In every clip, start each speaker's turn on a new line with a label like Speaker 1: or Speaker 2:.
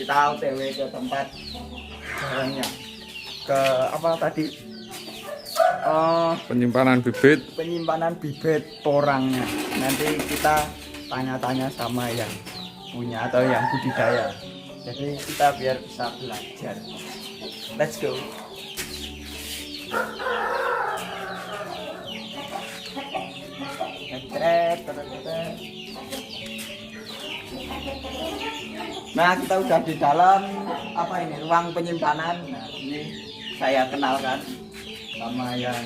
Speaker 1: kita OTW ke tempat barangnya, ke apa tadi, penyimpanan bibit porangnya. Nanti kita tanya-tanya sama yang punya atau yang budidaya, jadi kita biar bisa belajar. Let's go. Nah, kita udah di dalam apa ini, ruang penyimpanan. Nah, ini saya kenalkan sama yang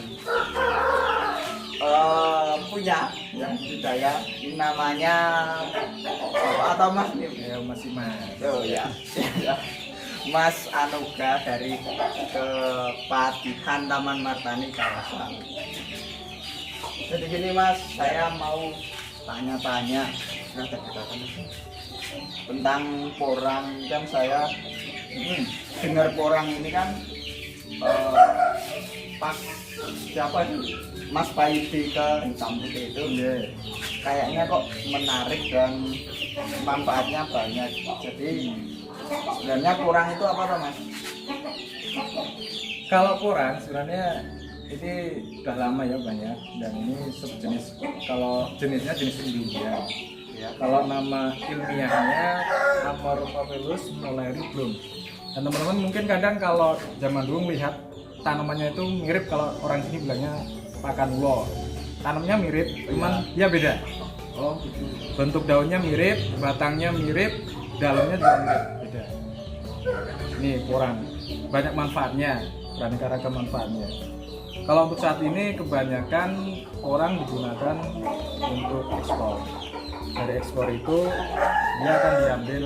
Speaker 1: punya yang budaya. Ini namanya apa atau Mas nih?
Speaker 2: Ya masih Mas.
Speaker 1: Oh ya. Mas Anugrah dari Kepatihan Taman Martani Kawasan. Jadi gini Mas, saya mau tanya-tanya tentang porang. Kan saya dengar porang ini kan pas siapa itu Mas Paidi ke hitam putih itu, kayaknya kok menarik dan manfaatnya banyak. Jadi sebenarnya porang itu apa toh Mas?
Speaker 2: Kalau porang sebenarnya ini udah lama ya banyak, dan ini sejenis, kalau jenisnya jenis umbinya. Ya, kalau nama ilmiahnya Amorphophilus mulleriblum. Dan teman-teman mungkin kadang kalau zaman dulu melihat tanamannya itu mirip, kalau orang sini bilangnya pakan ulo. Tanamnya mirip, cuman dia beda.
Speaker 1: Oh gitu.
Speaker 2: Bentuk daunnya mirip, batangnya mirip, dalamnya juga mirip, beda. Ini porang, banyak manfaatnya, beraneka ragam manfaatnya. Kalau untuk saat ini kebanyakan orang digunakan untuk ekspor. Dari ekspor itu dia akan diambil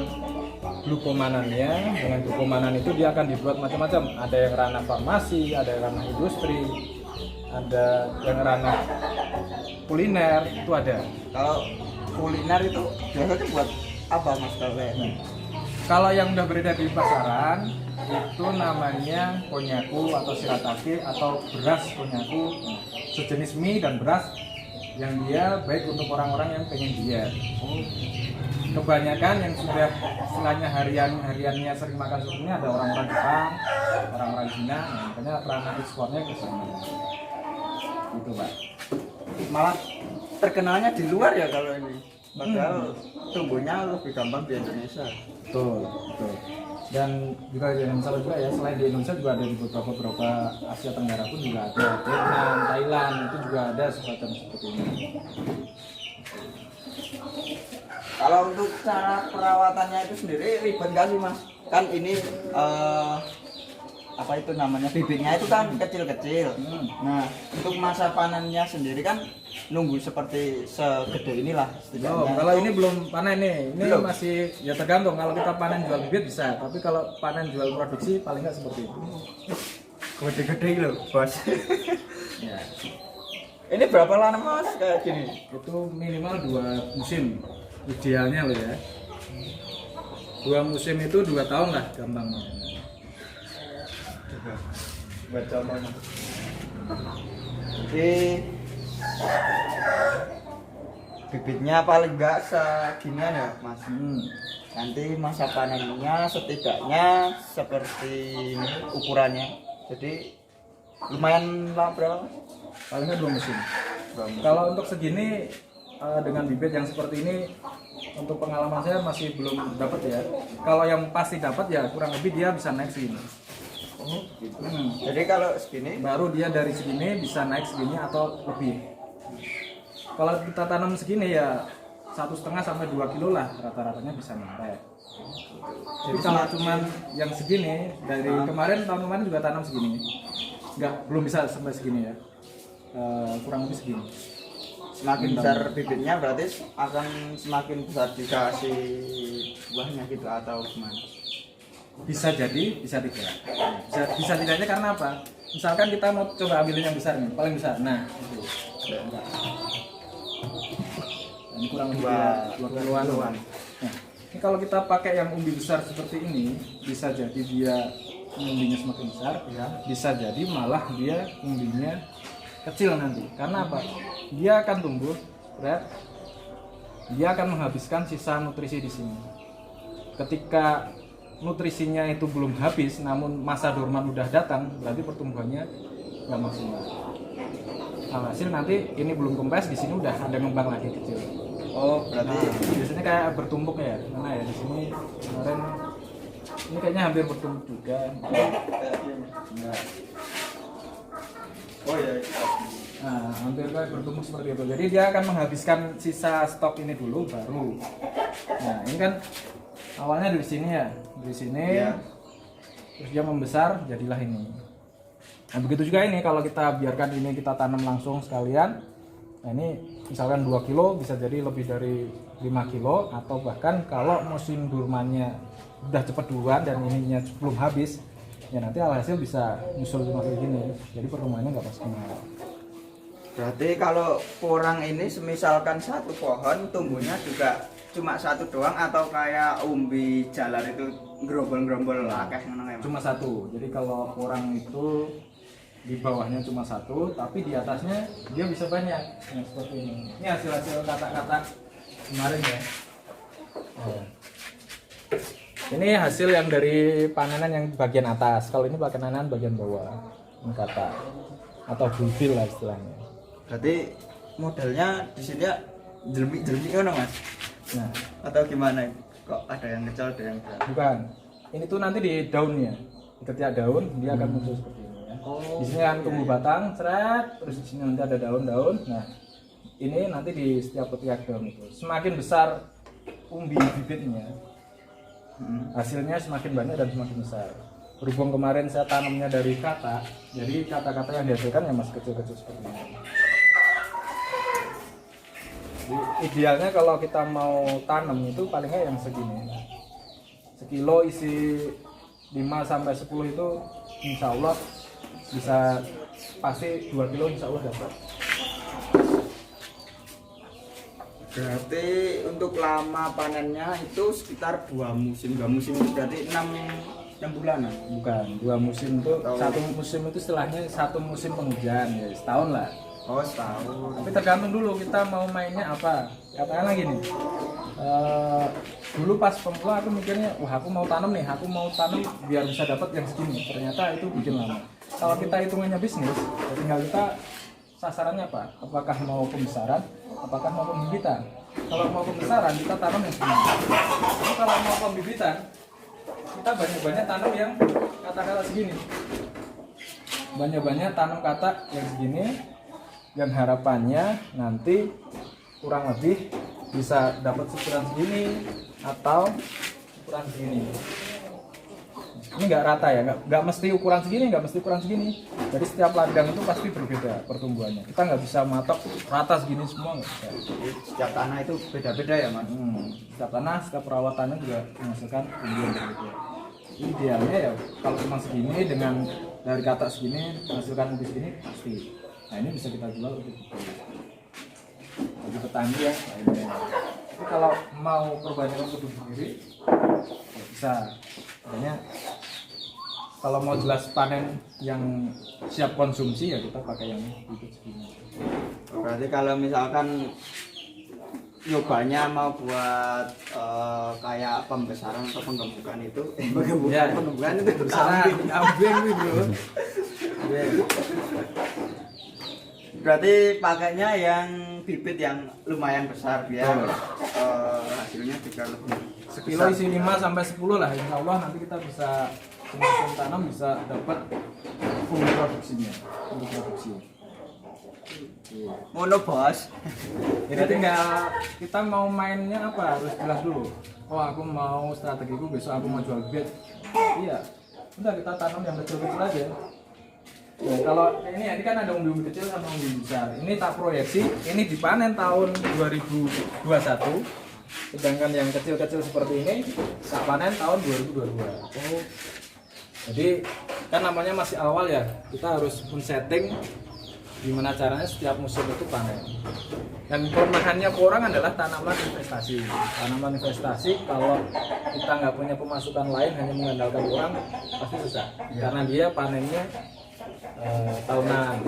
Speaker 2: glukomanannya. Dengan glukomanan itu dia akan dibuat macam-macam. Ada yang ranah farmasi, ada yang ranah industri, ada yang ranah kuliner, itu ada.
Speaker 1: Kalau kuliner itu biasanya buat apa Mas kalau
Speaker 2: Kalau yang udah beredar di pasaran itu namanya konyaku atau shirataki atau beras konyaku, sejenis mie dan beras yang dia baik untuk orang-orang yang pengen diet. Kebanyakan yang sudah istilahnya hariannya sering makan seperti ini ada orang-orang Jepang, orang-orang Cina, makanya ranah ekspornya ke sana. Gitu Pak.
Speaker 1: malah terkenalnya di luar ya kalau ini, padahal tumbuhnya lebih gampang di Indonesia.
Speaker 2: Betul, betul. Dan juga jangan salah juga ya, selain di Indonesia juga ada di beberapa Asia Tenggara pun juga ada, Vietnam, Thailand itu juga ada semacam seperti ini.
Speaker 1: Kalau untuk cara perawatannya itu sendiri ribet nggak sih Mas? Kan ini apa itu namanya, bibitnya itu kan kecil-kecil. Nah, untuk masa panennya sendiri kan nunggu seperti segede inilah setidaknya.
Speaker 2: Oh, kalau ini belum panen nih, ini
Speaker 1: belum.
Speaker 2: masih ya tergantung. Kalau kita panen jual bibit bisa, tapi kalau panen jual produksi paling nggak seperti itu.
Speaker 1: Gede-gede loh bos.
Speaker 2: Ya,
Speaker 1: Ini berapa lama Mas kayak gini?
Speaker 2: itu minimal 2 musim, idealnya loh ya. 2 musim itu 2 tahun lah gampangnya.
Speaker 1: Buat contoh. Jadi bibitnya paling enggak seginian ya Mas. Nanti masa panennya setidaknya seperti ini ukurannya. Jadi lumayan lama berapa?
Speaker 2: Paling nggak 2 musim. Kalau untuk segini dengan bibit yang seperti ini, untuk pengalaman saya masih belum dapat ya. Kalau yang pasti dapat ya kurang lebih dia bisa naik segini.
Speaker 1: Oh, gitu. Jadi kalau segini
Speaker 2: Baru dia dari segini bisa naik segini atau lebih. Kalau kita tanam segini ya 1,5 sampai 2 kilo lah rata-ratanya bisa nyampe. Jadi kalau cuman yang segini, dari kemarin, tahun kemarin juga tanam segini, belum bisa sampai segini ya. Kurang lebih segini.
Speaker 1: semakin besar bibitnya berarti akan semakin besar dikasih buahnya gitu atau gimana?
Speaker 2: Bisa jadi, bisa tidak. Bisa tidaknya karena apa? Misalkan kita mau coba ambilin yang besar nih, paling besar. Nah, itu. Ini kurang lebih 2 kiloan. Nah, ini kalau kita pakai yang umbi besar seperti ini, bisa jadi dia umbinya semakin besar, ya. Bisa jadi malah dia umbinya kecil nanti. Karena apa? Dia akan tumbuh, berat. Dia akan menghabiskan sisa nutrisi di sini. Ketika nutrisinya itu belum habis, namun masa dorman udah datang, berarti pertumbuhannya nggak maksimal. Alhasil nanti ini belum kempes, di sini udah ada ngembang lagi kecil.
Speaker 1: Oh,
Speaker 2: Nah,
Speaker 1: berarti
Speaker 2: biasanya kayak bertumpuk ya, mana ya di sini kemarin ini kayaknya hampir bertumpuk juga. Enggak.
Speaker 1: oh ya.
Speaker 2: Nah, hampir kayak bertumpuk seperti itu. Jadi dia akan menghabiskan sisa stok ini dulu baru. Nah, ini kan awalnya dari sini ya, dari sini.
Speaker 1: Iya.
Speaker 2: Terus dia membesar, jadilah ini. Nah, begitu juga ini kalau kita biarkan ini kita tanam langsung sekalian. Nah, ini misalkan 2 kilo bisa jadi lebih dari 5 kilo, atau bahkan kalau musim durmannya udah cepet duluan dan ininya belum habis, ya nanti alhasil bisa nyusul cuma kayak gini. Jadi pertumbuhannya nggak maksimal.
Speaker 1: Berarti kalau porang ini semisalkan satu pohon tumbuhnya juga cuma satu doang, atau kayak umbi jalar itu gerombol-gerombol akeh ngono kayak.
Speaker 2: Cuma satu. Jadi kalau porang itu di bawahnya cuma satu, tapi di atasnya dia bisa banyak. Yang seperti ini. Ini hasil-hasil kata-kata kemarin ya. Oh. Ini hasil yang dari panenan yang bagian atas. Kalau ini panenan bagian bawah. Ini kata atau bulbil lah istilahnya.
Speaker 1: Berarti modelnya di sini ya jelmi-jelmi ngono Mas.
Speaker 2: Nah,
Speaker 1: Atau gimana? Kok ada yang kecil, ada yang besar?
Speaker 2: bukan. Ini tuh nanti di daunnya. Ketika daun dia akan muncul seperti ini ya. Di sini kan tumbuh batang, seret, terus di sini nanti ada daun-daun. Nah, ini nanti di setiap ketiak daun itu. Semakin besar umbi bibitnya, hasilnya semakin banyak dan semakin besar. Berhubung kemarin saya tanamnya dari kata, jadi kata-kata yang dihasilkan ya masih kecil-kecil seperti ini. Jadi, idealnya kalau kita mau tanam itu palingnya yang segini. Sekilo isi 5-10 itu insya Allah bisa pasti 2 kilo insya Allah dapat.
Speaker 1: Berarti untuk lama panennya itu sekitar 2 musim. 2 musim itu berarti 6 bulanan.
Speaker 2: Bukan, 2 musim itu, satu musim itu istilahnya satu musim penghujan ya, setahun lah.
Speaker 1: Oh, setahun.
Speaker 2: Tapi tergantung dulu kita mau mainnya apa. Katakanlah gini, dulu pas pemula aku mikirnya, wah aku mau tanam nih, aku mau tanam biar bisa dapat yang segini. Ternyata itu bikin lama. Kalau kita hitungannya bisnis, ya tinggal kita sasarannya apa? Apakah mau pembesaran, apakah mau pembibitan? Kalau mau pembesaran kita tanam yang segini. Tapi kalau mau pembibitan, kita banyak-banyak tanam yang kata-kata segini. Banyak-banyak tanam kata yang segini. Dan harapannya nanti kurang lebih bisa dapat ukuran segini atau ukuran segini. Ini nggak rata ya, nggak mesti ukuran segini, nggak mesti ukuran segini. Jadi setiap ladang itu pasti berbeda pertumbuhannya. Kita nggak bisa matok rata segini semua, nggak bisa.
Speaker 1: Jadi setiap tanah itu beda-beda ya Mas.
Speaker 2: Setiap tanah, setiap perawatannya juga menghasilkan tumbuhan berbeda. Idealnya ya kalau cuma segini dengan dari kata segini menghasilkan umbi segini pasti. Nah ini bisa kita jual untuk bagi petani ya. Tapi kalau mau perbandingan produk sendiri ya bisa. Makanya kalau mau jelas panen yang siap konsumsi ya kita pakai yang bibit segini.
Speaker 1: Berarti kalau misalkan nyobanya mau buat kayak pembesaran atau penggembukan itu, penggembukan itu
Speaker 2: Besaran kambing nih bro.
Speaker 1: Berarti pakainya yang bibit yang lumayan besar biar hasilnya juga lebih
Speaker 2: Sekilo isi 5-10 lah, insya Allah nanti kita bisa semakin tanam bisa dapat full produksinya, full produksi.
Speaker 1: mono bos.
Speaker 2: Jadi tinggal kita mau mainnya apa harus jelas dulu. Oh aku mau strategiku besok aku mau jual bibit. Iya, udah kita tanam yang kecil-kecil aja. Ya, kalau ini kan ada umbi-umbi kecil sama umbi besar. Ini tak proyeksi, ini dipanen tahun 2021. Sedangkan yang kecil-kecil seperti ini tak panen tahun 2022. Oh. Jadi kan namanya masih awal ya, kita harus men-setting gimana caranya setiap musim itu panen. Dan kelemahannya porang adalah tanaman investasi. Tanaman investasi kalau kita nggak punya pemasukan lain hanya mengandalkan porang pasti susah. Karena dia panennya tahunan.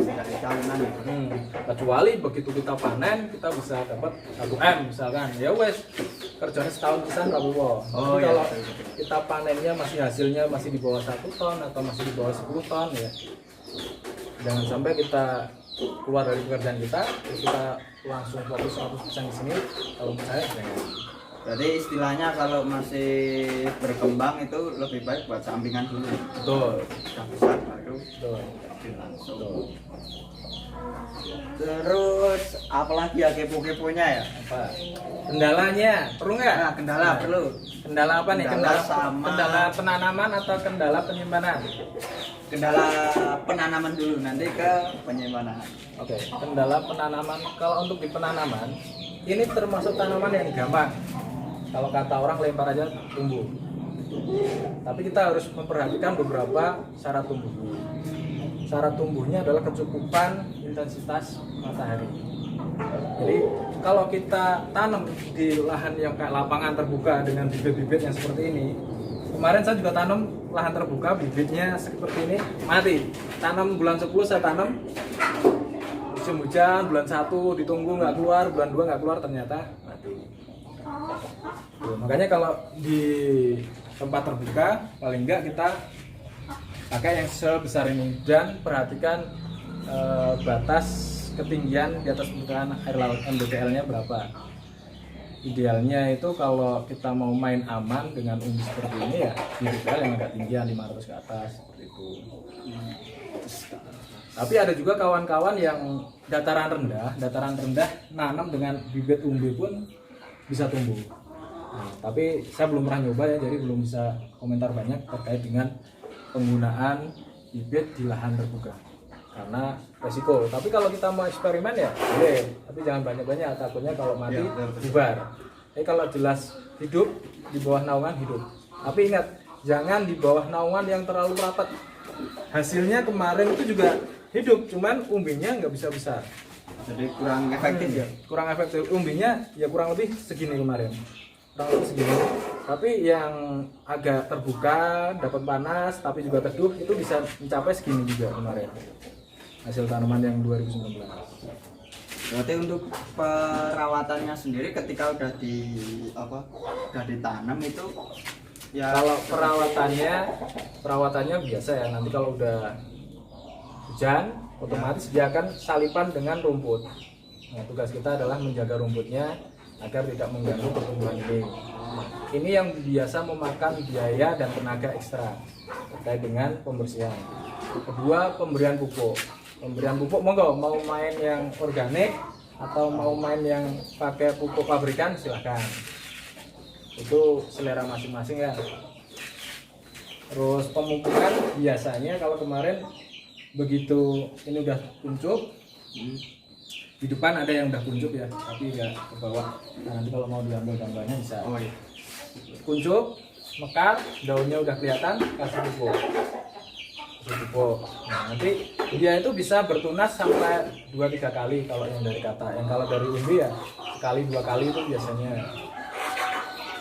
Speaker 2: Kecuali begitu kita panen kita bisa dapat 1 M misalkan. Ya wes kerjanya setahun pisan nggak apa-apa.
Speaker 1: Oh,
Speaker 2: Tapi
Speaker 1: iya,
Speaker 2: kalau
Speaker 1: betul, betul.
Speaker 2: kita panennya masih hasilnya masih di bawah 1 ton atau masih di bawah 10 ton ya, jangan sampai kita keluar dari pekerjaan kita terus kita langsung fokus 100% di sini. Kalau menurut saya jangan.
Speaker 1: Berarti istilahnya kalau masih berkembang itu lebih baik buat sampingan dulu.
Speaker 2: Betul,
Speaker 1: Sudah besar baru
Speaker 2: betul,
Speaker 1: langsung.
Speaker 2: betul.
Speaker 1: Terus apalagi ya kepo-keponya ya?
Speaker 2: Apa kendalanya perlu nggak?
Speaker 1: Nah, kendala perlu.
Speaker 2: Kendala apa nih?
Speaker 1: Kendala sama-
Speaker 2: Kendala penanaman atau kendala penyimpanan?
Speaker 1: Kendala penanaman dulu, nanti ke penyimpanan.
Speaker 2: Oke, kendala penanaman. Kalau untuk di penanaman, ini termasuk tanaman yang gampang. Kalau kata orang lempar aja tumbuh. Tapi kita harus memperhatikan beberapa syarat tumbuh. Syarat tumbuhnya adalah kecukupan intensitas matahari. Jadi kalau kita tanam di lahan yang kayak lapangan terbuka dengan bibit-bibit yang seperti ini, kemarin saya juga tanam lahan terbuka, bibitnya seperti ini, mati. Tanam bulan 10 saya tanam, musim hujan, bulan 1 ditunggu nggak keluar, bulan 2 nggak keluar, ternyata mati. Tuh, makanya kalau di tempat terbuka, paling nggak kita pakai yang sebesar ini dan perhatikan batas ketinggian di atas permukaan air laut, MDPL-nya berapa. Idealnya itu kalau kita mau main aman dengan umbi seperti ini ya MDPL yang agak tinggian 500 ke atas seperti itu. Tapi ada juga kawan-kawan yang dataran rendah nanam dengan bibit umbi pun bisa tumbuh. Nah, tapi saya belum pernah nyoba ya, jadi belum bisa komentar banyak terkait dengan penggunaan bibit di lahan terbuka karena resiko. Tapi kalau kita mau eksperimen ya boleh, tapi jangan banyak-banyak, takutnya kalau mati bubar. Tapi kalau jelas hidup di bawah naungan hidup. Tapi ingat, jangan di bawah naungan yang terlalu rapat. Hasilnya kemarin itu juga hidup, cuman umbinya nggak bisa besar.
Speaker 1: Jadi kurang efektif ya.
Speaker 2: Kurang efektif, umbinya ya kurang lebih segini kemarin, kurang lebih segini. Tapi yang agak terbuka, dapat panas, tapi juga teduh, itu bisa mencapai segini juga kemarin. Hasil tanaman yang 2019.
Speaker 1: Berarti untuk perawatannya sendiri ketika udah ditanam itu ya.
Speaker 2: Kalau perawatannya biasa ya, nanti kalau udah hujan otomatis dia akan salipan dengan rumput. Nah, tugas kita adalah menjaga rumputnya agar tidak mengganggu pertumbuhan ini. Ini yang biasa memakan biaya dan tenaga ekstra terkait dengan pembersihan. Kedua, pemberian pupuk. Pemberian pupuk monggo, mau main yang organik atau mau main yang pakai pupuk pabrikan silahkan. Itu selera masing-masing ya. Terus pemupukan biasanya kalau kemarin begitu ini udah kuncup, di depan ada yang udah kuncup ya, tapi nggak ke bawah. Nah, nanti kalau mau diambil gambarnya bisa.
Speaker 1: Oh iya.
Speaker 2: Kuncup, mekar, daunnya udah kelihatan, kasih pupuk. Nah, nanti dia itu bisa bertunas sampai 2-3 kali kalau yang dari kata. Yang kalau dari umbi ya sekali 2 kali itu biasanya.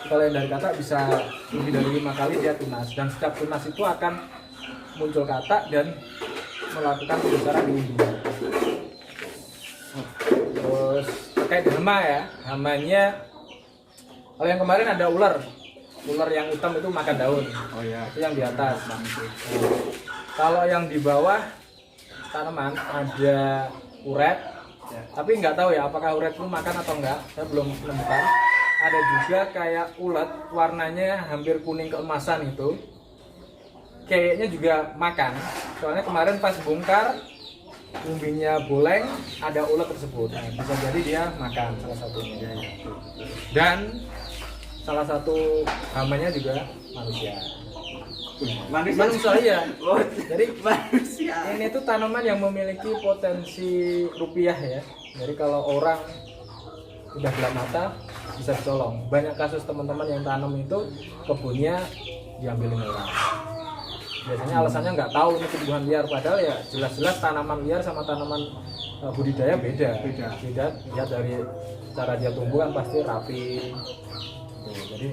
Speaker 2: Kalau yang dari kata bisa lebih dari 5 kali dia tunas, dan setiap tunas itu akan muncul kata dan melakukan pembesaran di umbi. Terus terkait hama ya, hamanya kalau yang kemarin ada ular yang hitam itu makan daun.
Speaker 1: Oh iya.
Speaker 2: Itu yang di atas. Kalau yang di bawah tanaman ada uret, tapi nggak tahu ya apakah uret itu makan atau enggak, saya belum menemukan. Ada juga kayak ulet warnanya hampir kuning keemasan itu, kayaknya juga makan. Soalnya kemarin pas bongkar umbinya boleng ada ulet tersebut. Nah, bisa jadi dia makan salah satunya. Dan salah satu hamanya juga manusia. Manusia iya.
Speaker 1: Oh,
Speaker 2: Jadi
Speaker 1: manusia.
Speaker 2: ini tuh tanaman yang memiliki potensi rupiah ya. Jadi kalau orang udah gelap mata bisa dicolong. Banyak kasus teman-teman yang tanam itu kebunnya diambilin orang. Biasanya alasannya nggak tahu ini tumbuhan liar, padahal ya jelas-jelas tanaman liar sama tanaman budidaya beda. Lihat dari cara dia tumbuh kan pasti rapi. Tuh, jadi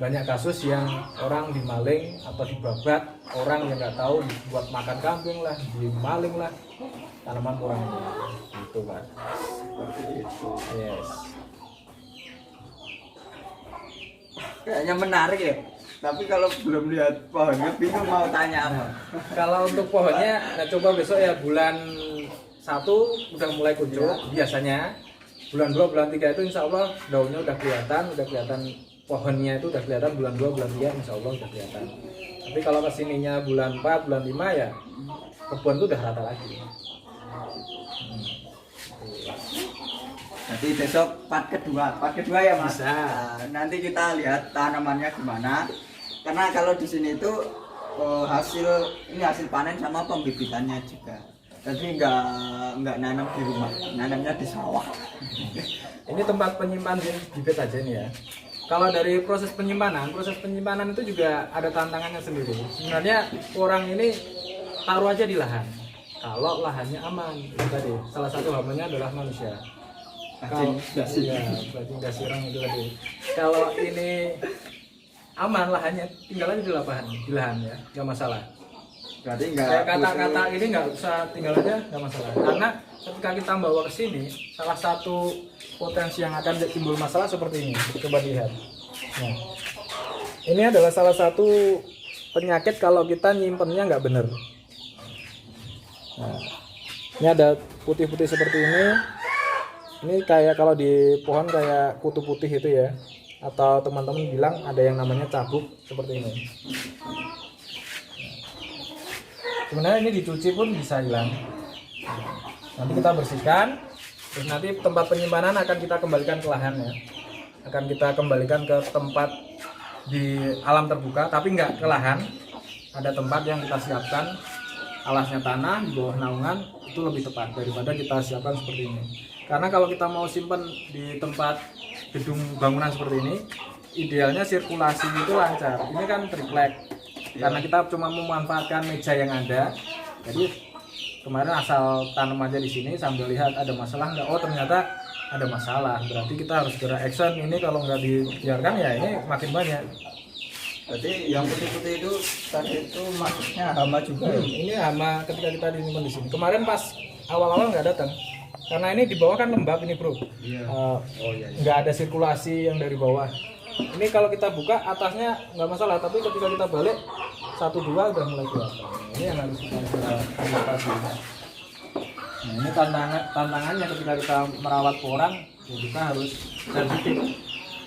Speaker 2: banyak kasus yang orang dimaling atau dibabat, orang yang nggak tahu dibuat makan kambing lah, dimaling lah, tanaman kurang gitu kan.
Speaker 1: Seperti itu.
Speaker 2: Yes.
Speaker 1: Kayaknya menarik ya. Tapi kalau belum lihat pohonnya bingung mau tanya apa.
Speaker 2: Kalau untuk pohonnya, nah coba besok ya bulan 1 udah mulai kuncup biasanya. Bulan 2, bulan 3 itu insya Allah daunnya udah kelihatan pohonnya itu udah kelihatan bulan 2, bulan 3 insya Allah udah kelihatan. Tapi kalau kesininya bulan 4, bulan 5 ya kebun itu udah rata lagi.
Speaker 1: Jadi besok part kedua ya Mas.
Speaker 2: Bisa.
Speaker 1: Nah, nanti kita lihat tanamannya gimana. Karena kalau di sini itu hasil panen sama pembibitannya juga. Jadi nggak nanam di rumah, nanamnya di sawah.
Speaker 2: Ini tempat penyimpan bibit aja nih ya. Kalau dari proses penyimpanan itu juga ada tantangannya sendiri. Sebenarnya orang ini taruh aja di lahan. Kalau lahannya aman, itu tadi salah satu hamanya adalah manusia. Kalau bajing dasirang itu tadi. Kalau ini aman lahannya, tinggal aja di lahan ya, nggak masalah.
Speaker 1: Berarti
Speaker 2: Kayak kata-kata ini nggak usah tinggal aja, nggak masalah. Karena ketika kita bawa ke sini, salah satu potensi yang akan timbul masalah seperti ini. Coba lihat. Nah, ini adalah salah satu penyakit kalau kita nyimpennya nggak bener. Nah, ini ada putih-putih seperti ini. Ini kayak kalau di pohon kayak kutu putih itu ya. Atau teman-teman bilang ada yang namanya cabuk seperti ini. Sebenarnya ini dicuci pun bisa hilang. Nanti kita bersihkan, terus nanti tempat penyimpanan akan kita kembalikan ke lahan ya. Akan kita kembalikan ke tempat di alam terbuka, tapi nggak ke lahan. Ada tempat yang kita siapkan, alasnya tanah di bawah naungan, itu lebih tepat daripada kita siapkan seperti ini. Karena kalau kita mau simpan di tempat gedung bangunan seperti ini, idealnya sirkulasi itu lancar. Ini kan triplek. Karena kita cuma memanfaatkan meja yang ada, jadi kemarin asal tanam aja di sini sambil lihat ada masalah nggak, oh ternyata ada masalah, berarti kita harus segera action. Ini kalau nggak dibiarkan ya ini makin banyak.
Speaker 1: Berarti yang putih-putih itu tadi itu maksudnya hama juga.
Speaker 2: Ini hama ketika kita disimpan di sini. Kemarin pas awal-awal nggak datang, karena ini di bawah kan lembab ini bro.
Speaker 1: Iya.
Speaker 2: Nggak ada sirkulasi yang dari bawah. Ini kalau kita buka atasnya nggak masalah, tapi ketika kita balik 1-2 udah mulai kelihatan. Ini yang harus kita antisipasi. Nah, ini tantangannya ketika kita merawat porang, ya kita harus sensitif.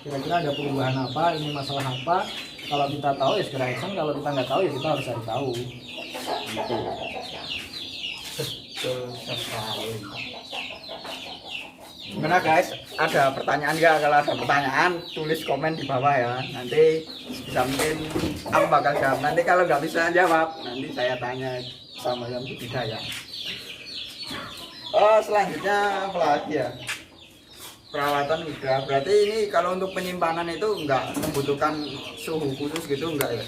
Speaker 2: Kira-kira ada perubahan apa, ini masalah apa. Kalau kita tahu ya segera action, kalau kita nggak tahu ya kita harus cari tahu. Gitu.
Speaker 1: Betul sekali. Gimana guys? Ada pertanyaan nggak? Kalau ada pertanyaan tulis komen di bawah ya. Nanti bisa mungkin aku bakal jawab. Nanti kalau nggak bisa jawab, nanti saya tanya sama yang budidaya. Selanjutnya apa lagi ya? Perawatan udah. Berarti ini kalau untuk penyimpanan itu nggak membutuhkan suhu khusus gitu nggak ya?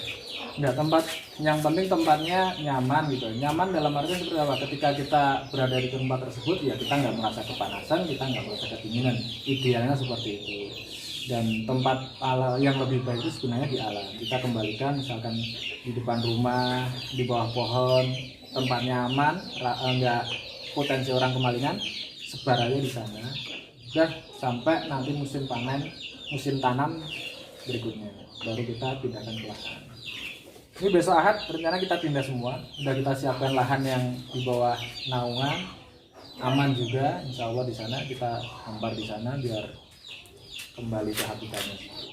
Speaker 2: Nggak, tempat yang penting tempatnya nyaman gitu. Nyaman dalam artian seperti apa? Ketika kita berada di tempat tersebut ya kita nggak merasa kepanasan, kita nggak merasa kedinginan. Idealnya seperti itu. Dan tempat yang lebih baik itu sebenarnya di alam. Kita kembalikan misalkan di depan rumah, di bawah pohon, tempatnya aman, nggak potensi orang kemalingan, sebar aja di sana. Udah sampai nanti musim panen, musim tanam berikutnya, baru kita pindahkan ke lahan. Ini besok Ahad rencana kita pindah semua. Udah kita siapkan lahan yang di bawah naungan, aman juga. Insya Allah di sana kita hampar di sana biar kembali ke habitatnya.